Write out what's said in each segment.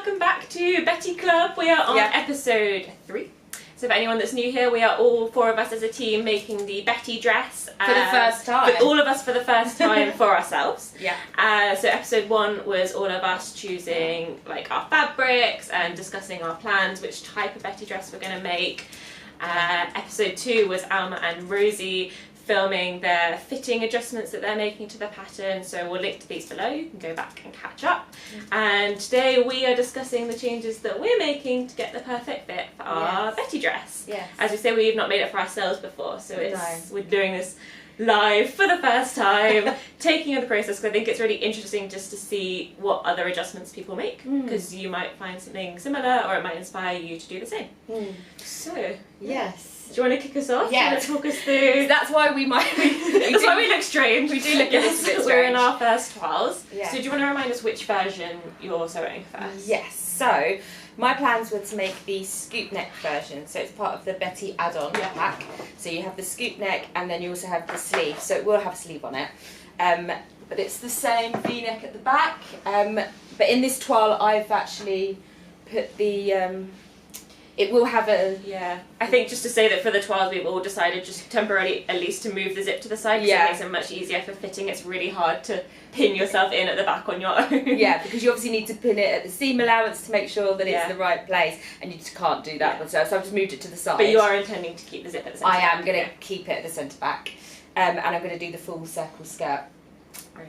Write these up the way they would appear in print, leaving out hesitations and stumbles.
welcome back to Betty Club. We are on episode 3. So for anyone that's new here, we are all 4 of us as a team making the Betty dress. For the first time. For all of us for the first time for ourselves. Yeah. So episode 1 was all of us choosing like our fabrics and discussing our plans, which type of Betty dress we're going to make. Episode 2 was Alma and Rosie filming their fitting adjustments that they're making to the pattern, so we'll link to these below, you can go back and catch up. And today we are discussing the changes that we're making to get the perfect fit for our Betty dress. Yes. As we say, we've not made it for ourselves before, so we're doing this live for the first time, taking on the process, because I think it's really interesting just to see what other adjustments people make, because you might find something similar or it might inspire you to do the same. So, yes. Do you want to kick us off? Yeah. Let's talk us through. That's why we might. That's why we look strange. We do look a little bit strange. We're in our first toiles. Yeah. So do you want to remind us which version you're sewing first? Yes. So my plans were to make the scoop neck version. So it's part of the Betty add-on pack. So you have the scoop neck and then you also have the sleeve. So it will have a sleeve on it. But it's the same V-neck at the back. But in this toile, I've actually put the. It will have a... Yeah. I think just to say that for the toiles we've all decided just temporarily at least to move the zip to the side, because it makes it much easier for fitting. It's really hard to pin yourself in at the back on your own. Yeah, because you obviously need to pin it at the seam allowance to make sure that it's the right place, and you just can't do that myself, so I've just moved it to the side. But you are intending to keep the zip at the centre I back. am going to keep it at the centre back, and I'm going to do the full circle skirt.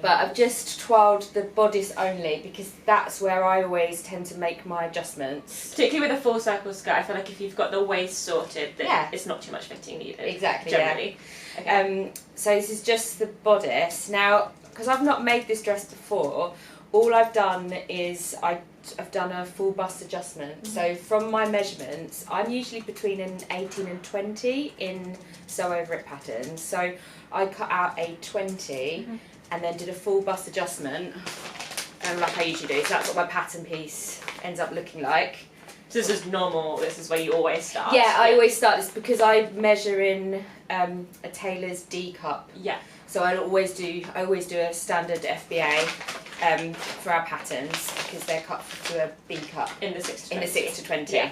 But I've just toiled the bodice only because that's where I always tend to make my adjustments. Particularly with a full circle skirt, I feel like if you've got the waist sorted, then it's not too much fitting needed. Exactly, generally. Yeah. Okay. So this is just the bodice. Now, because I've not made this dress before, all I've done is I've done a full bust adjustment. So from my measurements, I'm usually between an 18 and 20 in sew over it patterns. So I cut out a 20 and then did a full bust adjustment, like I usually do. So that's what my pattern piece ends up looking like. So this is normal, this is where you always start? Yeah, I always start this because I measure in a tailor's D cup. Yeah. So I always do a standard FBA for our patterns because they're cut to a B cup. In the 6 to 20. In the 6 to 20. Yeah.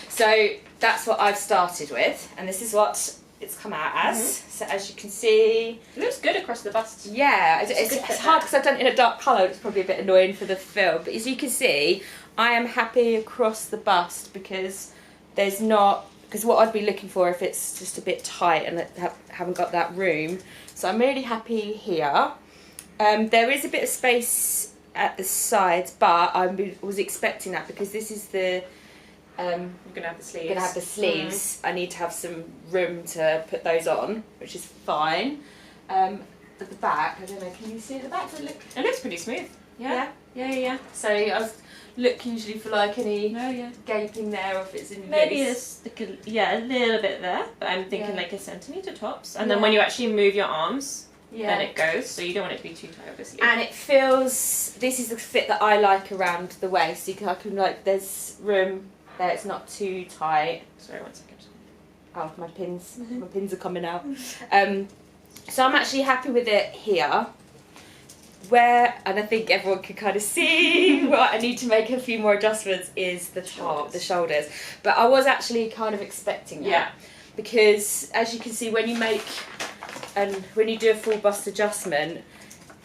So that's what I've started with, and this is what it's come out as. So as you can see, it looks good across the bust. Yeah, it's hard because I've done it in a dark colour. It's probably a bit annoying for the film, but as you can see, I am happy across the bust because there's not, because what I'd be looking for if it's just a bit tight and haven't got that room. So I'm really happy here. There is a bit of space at the sides, but I was expecting that because this is the. You're going to have the sleeves. Going to have the sleeves. I need to have some room to put those on, which is fine. At the back, I don't know, can you see at the back? It looks pretty smooth. Yeah. So I was look usually for like any gaping there, or if it's in maybe loose. a little bit there, but I'm thinking like a centimetre tops. And then when you actually move your arms, then it goes, so you don't want it to be too tight, obviously. And it feels, this is the fit that I like around the waist. I can like, there's room there, it's not too tight. Sorry, 1 second. Oh, my pins are coming out. So I'm actually happy with it here. And I think everyone can kind of see what I need to make a few more adjustments is the top, the shoulders. But I was actually kind of expecting that. Because as you can see, when you do a full bust adjustment,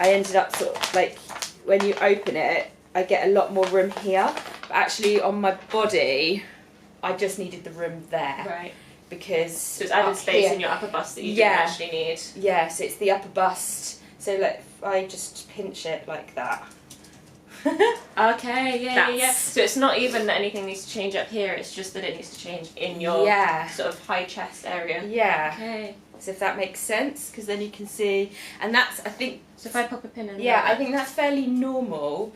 I ended up sort of like, when you open it, I get a lot more room here. But actually on my body, I just needed the room there. Right. Because so it's added space in your upper bust that you didn't actually need. Yeah, so it's the upper bust. So like I just pinch it like that. Okay, yeah. So it's not even that anything needs to change up here, it's just that it needs to change in your sort of high chest area. Yeah. Okay. So if that makes sense, because then you can see, and that's, I think... So if I pop a pin in I think that's fairly normal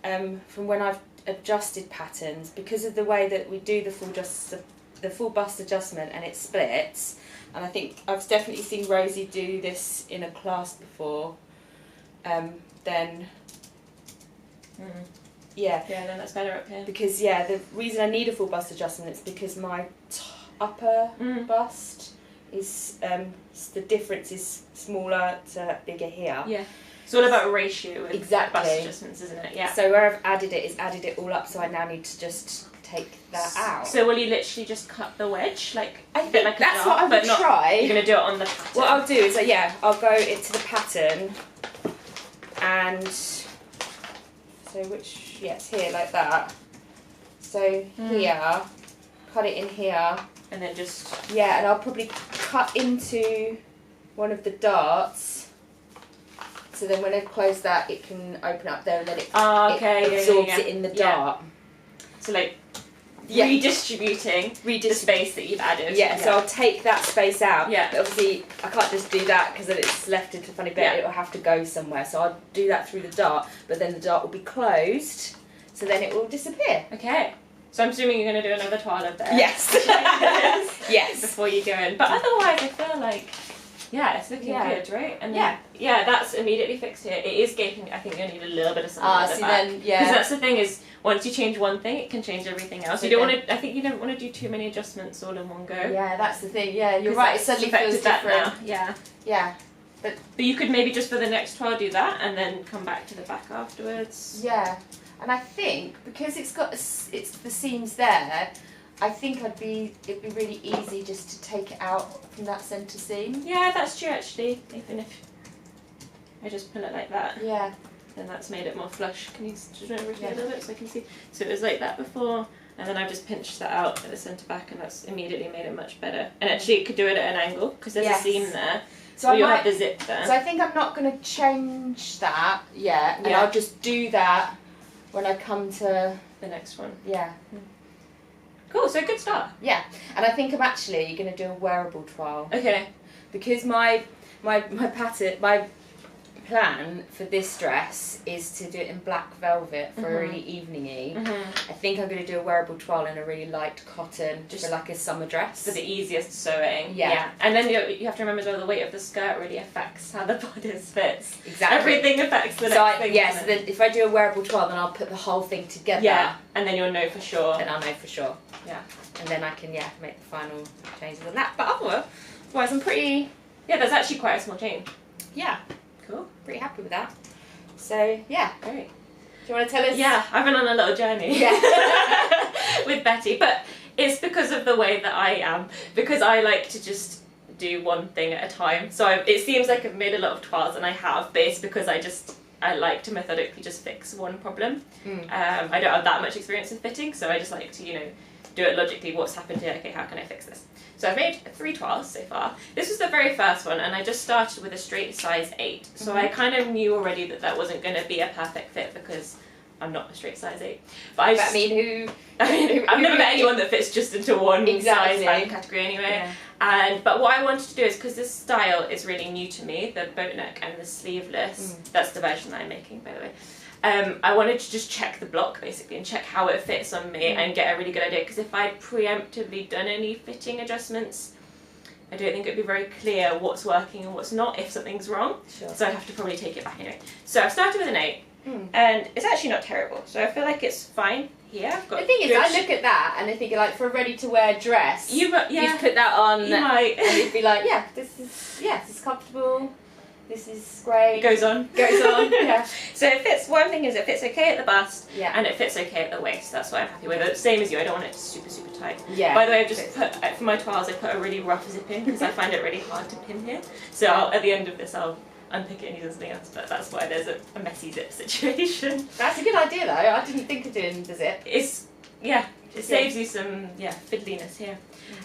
from when I've adjusted patterns, because of the way that we do the full bust adjustment and it splits. And I think I've definitely seen Rosie do this in a class before. Then then that's better up here. Because the reason I need a full bust adjustment is because my upper bust is the difference is smaller to bigger here. It's all about ratio with Exactly. bust adjustments, isn't it? Yeah. So where I've added it all up, so I now need to just take that out. So will you literally just cut the wedge, like I a bit think like that's a dart, what I but would not, try. You're going to do it on the pattern. What I'll do is, I'll go into the pattern, and so it's here like that. So here, cut it in here. And then just... Yeah, and I'll probably cut into one of the darts. So then when I close that, it can open up there, and then it absorbs it in the dart. So like redistributing the space that you've added. Yeah, so I'll take that space out. Yeah. But obviously, I can't just do that because then it's left into a funny bit. Yeah. It'll have to go somewhere. So I'll do that through the dart, but then the dart will be closed, so then it will disappear. Okay. So I'm assuming you're going to do another toilet there. Yes. Yes. Before you go in. But otherwise, I feel like, it's looking good, right? And that's immediately fixed here. It is gaping. I think you'll need a little bit of something at the back. Because that's the thing is, once you change one thing, it can change everything else. You don't want to. I think you don't want to do too many adjustments all in one go. Yeah, that's the thing. Yeah, you're right. It suddenly feels different. Yeah. Yeah. But you could maybe just for the next trial do that and then come back to the back afterwards. Yeah. And I think because it's the seams there, I think it'd be really easy just to take it out from that centre seam. Yeah, that's true actually. Even if I just pull it like that. Yeah. Then that's made it more flush. Can you just rotate a little bit so I can see? So it was like that before, and then I've just pinched that out at the centre back, and that's immediately made it much better. And actually, it could do it at an angle because there's a seam there. So you'll have the zip there. So I think I'm not going to change that yet, and I'll just do that when I come to the next one. Yeah. Cool. So good start. Yeah, and I think I'm actually going to do a wearable trial. Okay. Because my plan for this dress is to do it in black velvet for a really evening-y. I think I'm going to do a wearable trial in a really light cotton just for like a summer dress. For the easiest sewing. Yeah. And then you have to remember as well the weight of the skirt really affects how the bodice fits. Exactly. Everything affects the next thing. Yeah, so then if I do a wearable trial, then I'll put the whole thing together. Yeah, and then you'll know for sure. Then I'll know for sure. Yeah. And then I can, make the final changes on that. But otherwise, I'm pretty... Yeah, that's actually quite a small change. Yeah. Cool. Pretty happy with that. So, yeah. Great. Do you want to tell us? Yeah, I've been on a little journey with Betty, but it's because of the way that I am, because I like to just do one thing at a time. So it seems like I've made a lot of toiles, and I have, but it's because I like to methodically just fix one problem. I don't have that much experience in fitting, so I just like to, do it logically. What's happened here? Okay, how can I fix this? So I've made 3 toiles so far. This was the very first one, and I just started with a straight size 8. So I kind of knew already that wasn't going to be a perfect fit because I'm not a straight size 8. But I've never met anyone that fits just into one size category anyway. Yeah. But what I wanted to do is, because this style is really new to me, the boat neck and the sleeveless, that's the version that I'm making, by the way. I wanted to just check the block basically and check how it fits on me and get a really good idea, because if I'd preemptively done any fitting adjustments, I don't think it'd be very clear what's working and what's not if something's wrong. Sure. So I have to probably take it back anyway. So I've started with an 8 and it's actually not terrible. So I feel like it's fine here. I've got the thing is, I look at that and I think for a ready to wear dress, you'd put that on and you'd be like, this is comfortable. This is great. Goes on. Yeah. So it fits. One thing is it fits okay at the bust, and it fits okay at the waist. That's what I'm happy with it. Same as you. I don't want it super tight. Yeah. By the way, I've just put for my toiles. I put a really rough zip in because I find it really hard to pin here. So at the end of this, I'll unpick it and use something else. But that's why there's a messy zip situation. That's a good idea though. I didn't think of doing the zip. It saves you some fiddliness here.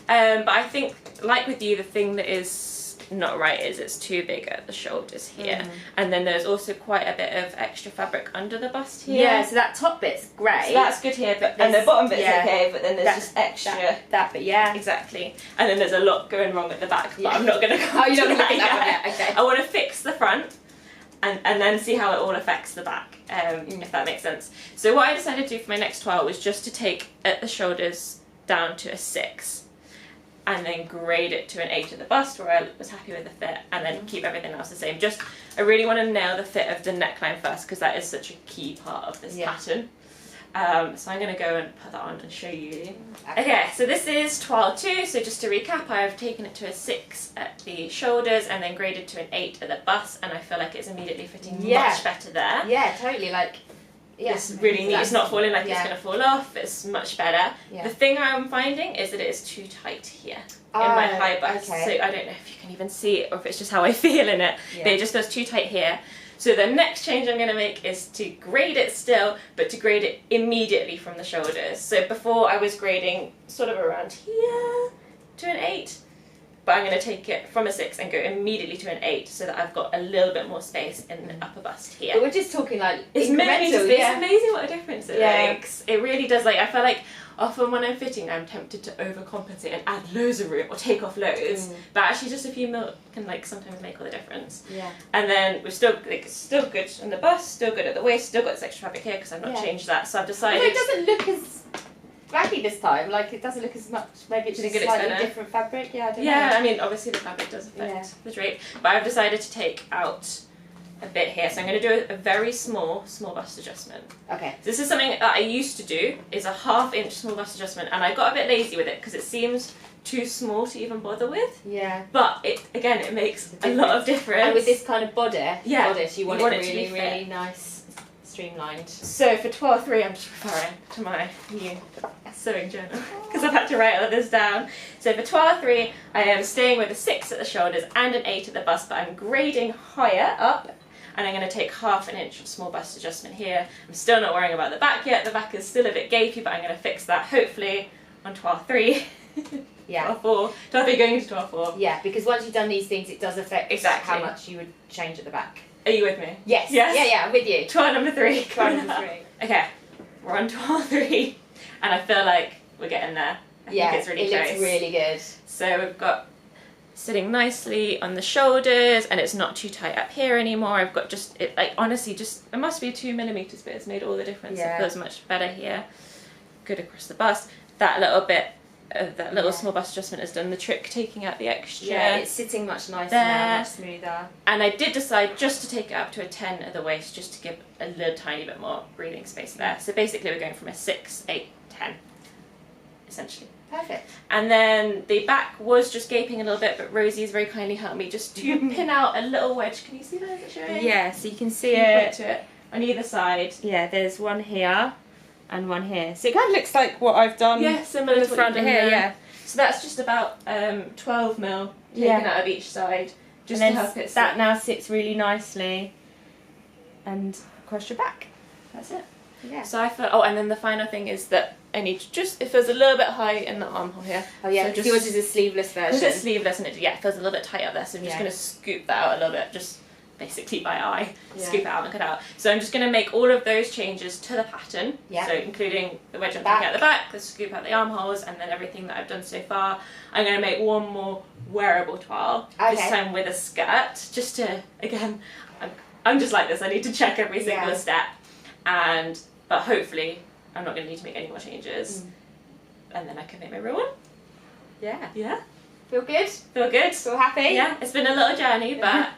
But I think, like with you, the thing that is not right is it's too big at the shoulders here, and then there's also quite a bit of extra fabric under the bust here. Yeah, so that top bit's great. So that's good here, and the bottom bit's okay, but then there's just extra. That bit, exactly. And then there's a lot going wrong at the back, but I'm not going to. Oh, you're not going to look at that one yet. Okay. I want to fix the front, and then see how it all affects the back, if that makes sense. So what I decided to do for my next toile was just to take at the shoulders down to a 6. And then grade it to an 8 at the bust where I was happy with the fit, and then keep everything else the same. I really want to nail the fit of the neckline first because that is such a key part of this pattern. So I'm going to go and put that on and show you. Okay, so this is Toile 2. So just to recap, I've taken it to a 6 at the shoulders and then graded to an 8 at the bust, and I feel like it's immediately fitting much better there. Yeah, totally. Like, it's really neat. It's not falling like it's going to fall off. It's much better. The thing I'm finding is that it is too tight here in my high bust. So I don't know if you can even see it or if it's just how I feel in it. But it just feels too tight here. So the next change I'm going to make is to grade it still, but to grade it immediately from the shoulders. So before I was grading sort of around here to an 8, but I'm going to take it from a 6 and go immediately to an 8 so that I've got a little bit more space in the upper bust here. But we're just talking like it's incremental. It's amazing what a difference it makes. It really does. Like, I feel like often when I'm fitting, I'm tempted to overcompensate and add loads of room or take off loads. But actually, just a few mil can like sometimes make all the difference. And then we're still still good in the bust, still good at the waist, still got this extra fabric here because I've not changed that. So I've decided. But it doesn't look as baggy this time. Like, it doesn't look as much. Maybe it's just slightly different fabric. Yeah, I don't know. I mean, obviously the fabric does affect the drape, but I've decided to take out a bit here, so I'm going to do a very small bust adjustment. Okay. So this is something that I used to do, is a 1/2 inch small bust adjustment, and I got a bit lazy with it because it seems too small to even bother with. Yeah. But it makes a lot of difference. And with this kind of bodice, you want it really, really nice, streamlined. So for Toile 3, I'm just referring to my new sewing journal because I've had to write all this down. So for Toile 3, I am staying with a 6 at the shoulders and an 8 at the bust, but I'm grading higher up. And I'm going to take 1/2 inch of small bust adjustment here. I'm still not worrying about the back yet. The back is still a bit gapey, but I'm going to fix that hopefully on Toile 3. Toile 4. Toile 3 going into Toile 4. Yeah, because once you've done these things, it does affect how much you would change at the back. Are you with me? Yes. Yeah, I'm with you. Toile number 3. Toile number 3. Okay, we're on Toile 3, and I feel like we're getting there. I think it's really close. It looks really good. So we've got sitting nicely on the shoulders, and it's not too tight up here anymore. I've got honestly, it must be 2 millimeters, but it's made all the difference. It feels much better here. Good across the bust. That little bit of that little small bust adjustment has done the trick, taking out the extra. Yeah, it's sitting much nicer now, much smoother. And I did decide just to take it up to a 10 at the waist, just to give a little tiny bit more breathing space there. So basically we're going from a 6, 8, 10, essentially. Perfect. And then the back was just gaping a little bit, but Rosie's very kindly helped me just to pin out a little wedge. Can you see that? Is it showing? Yeah, so you can see it. To it on either side. Yeah, there's one here and one here. So it kind of looks like what I've done. Yeah, similar to the front here. Yeah. So that's just about 12 mil taken out of each side, just to help it sit. That now sits really nicely, and across your back. That's it. Yeah. So I feel. Oh, and then the final thing is that I need to just, it feels a little bit high in the armhole here. Oh yeah, because yours is a sleeveless version. It's sleeveless, and it feels a little bit tight up there, so I'm just going to scoop that out a little bit, just basically by eye. Scoop it out and cut out. So I'm just going to make all of those changes to the pattern, so including the wedge I'm taking out the back, the scoop out the armholes, and then everything that I've done so far. I'm going to make one more wearable toile, this time with a skirt, just to, again, I'm just like this, I need to check every single step, but hopefully I'm not going to need to make any more changes, and then I can make my real one. Yeah. Yeah. Feel good? Feel good. Feel happy? Yeah. It's been a little journey, but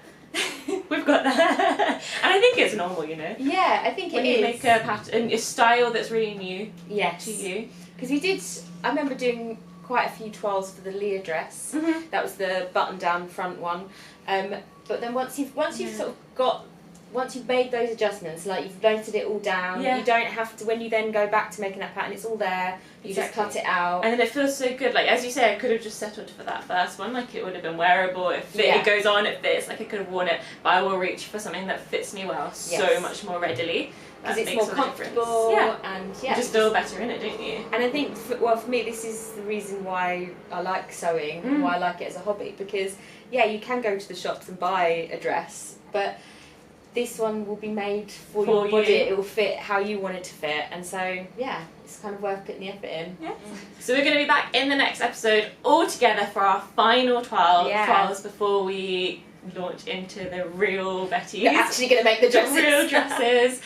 we've got there. And I think it's normal, you know. Yeah, I think when you make a pattern, a style that's really new to you. Because I remember doing quite a few toiles for the Leah dress. That was the button-down front one. But then once you've sort of got. Once you've made those adjustments, like you've noted it all down, you don't have to, when you then go back to making that pattern, it's all there, you just cut it out. And then it feels so good, like as you say, I could have just settled for that first one, like it would have been wearable, it goes on, it fits, like I could have worn it, but I will reach for something that fits me well so much more readily. Because it's more comfortable, and you just feel better in it, don't you? And I think, for me, this is the reason why I like sewing, and why I like it as a hobby, because, you can go to the shops and buy a dress, but this one will be made for your body. It will fit how you want it to fit, and so it's kind of worth putting the effort in. Yeah. So we're going to be back in the next episode all together for our final trials before we launch into the real Betties. You're actually going to make the dresses. The real dresses.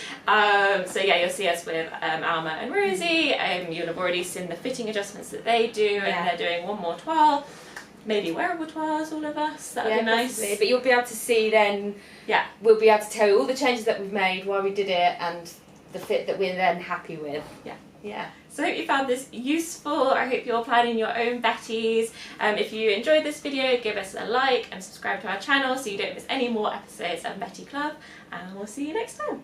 So you'll see us with Alma and Rosie. You'll have already seen the fitting adjustments that they do, and they're doing one more toile. Maybe wearable toiles, all of us. That would be nice. Possibly. But you'll be able to see then. Yeah. We'll be able to tell you all the changes that we've made, why we did it, and the fit that we're then happy with. Yeah. So I hope you found this useful. I hope you're planning your own Bettys. If you enjoyed this video, give us a like and subscribe to our channel so you don't miss any more episodes of Betty Club, and we'll see you next time.